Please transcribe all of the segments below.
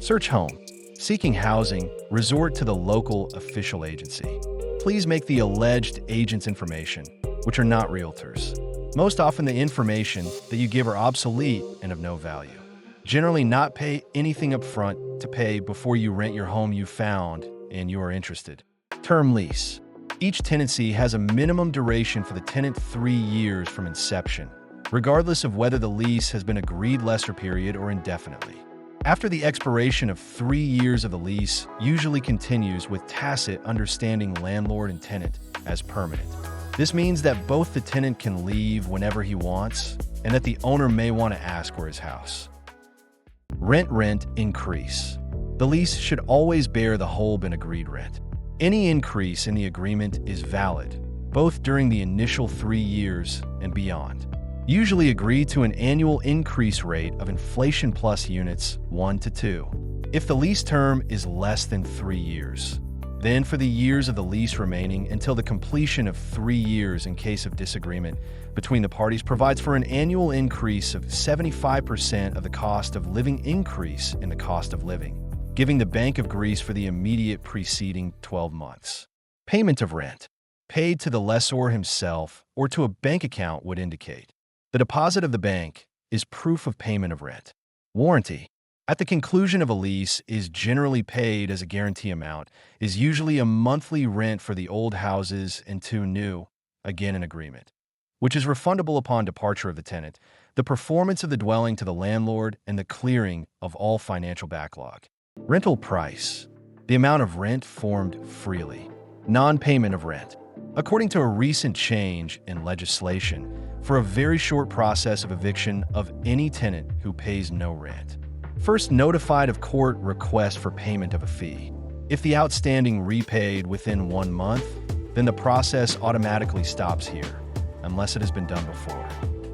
Search home. Seeking housing, resort to the local official agency. Please make the alleged agent's information, which are not realtors. Most often the information that you give are obsolete and of no value. Generally not pay anything up front to pay before you rent your home you found and you are interested. Term lease. Each tenancy has a minimum duration for the tenant 3 years from inception, regardless of whether the lease has been agreed lesser period or indefinitely. After the expiration of 3 years of the lease usually continues with tacit understanding landlord and tenant as permanent. This means that both the tenant can leave whenever he wants and that the owner may want to ask for his house. Rent increase. The lease should always bear the whole been agreed rent. Any increase in the agreement is valid, both during the initial 3 years and beyond. Usually agree to an annual increase rate of inflation plus units 1 to 2. If the lease term is less than 3 years, then for the years of the lease remaining until the completion of 3 years in case of disagreement between the parties provides for an annual increase of 75% of the cost of living increase in the cost of living, giving the Bank of Greece for the immediate preceding 12 months. Payment of rent, paid to the lessor himself or to a bank account would indicate. The deposit of the bank is proof of payment of rent. Warranty, at the conclusion of a lease, is generally paid as a guarantee amount, is usually a monthly rent for the old houses and 2 new, again an agreement, which is refundable upon departure of the tenant, the performance of the dwelling to the landlord, and the clearing of all financial backlog. Rental price, the amount of rent formed freely. Non-payment of rent. According to a recent change in legislation, for a very short process of eviction of any tenant who pays no rent. First notified of court request for payment of a fee. If the outstanding repaid within 1 month, then the process automatically stops here, unless it has been done before.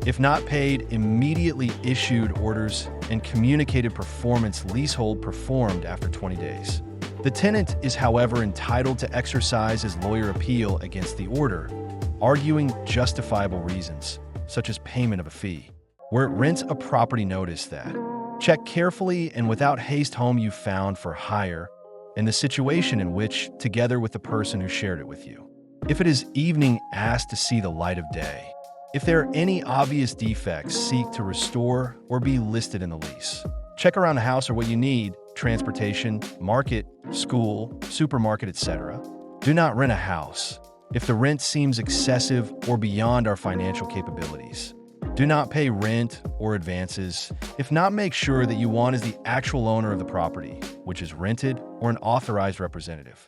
If not paid, immediately issued orders and communicated performance leasehold performed after 20 days. The tenant is, however, entitled to exercise his lawyer appeal against the order, arguing justifiable reasons, such as payment of a fee, where it rents a property notice that check carefully and without haste home you found for hire and the situation in which, together with the person who shared it with you. If it is evening, ask to see the light of day. If there are any obvious defects, seek to restore or be listed in the lease. Check around the house or what you need, transportation, market, school, supermarket, etc. Do not rent a house if the rent seems excessive or beyond our financial capabilities. Do not pay rent or advances. If not, make sure that you want is the actual owner of the property, which is rented, or an authorized representative.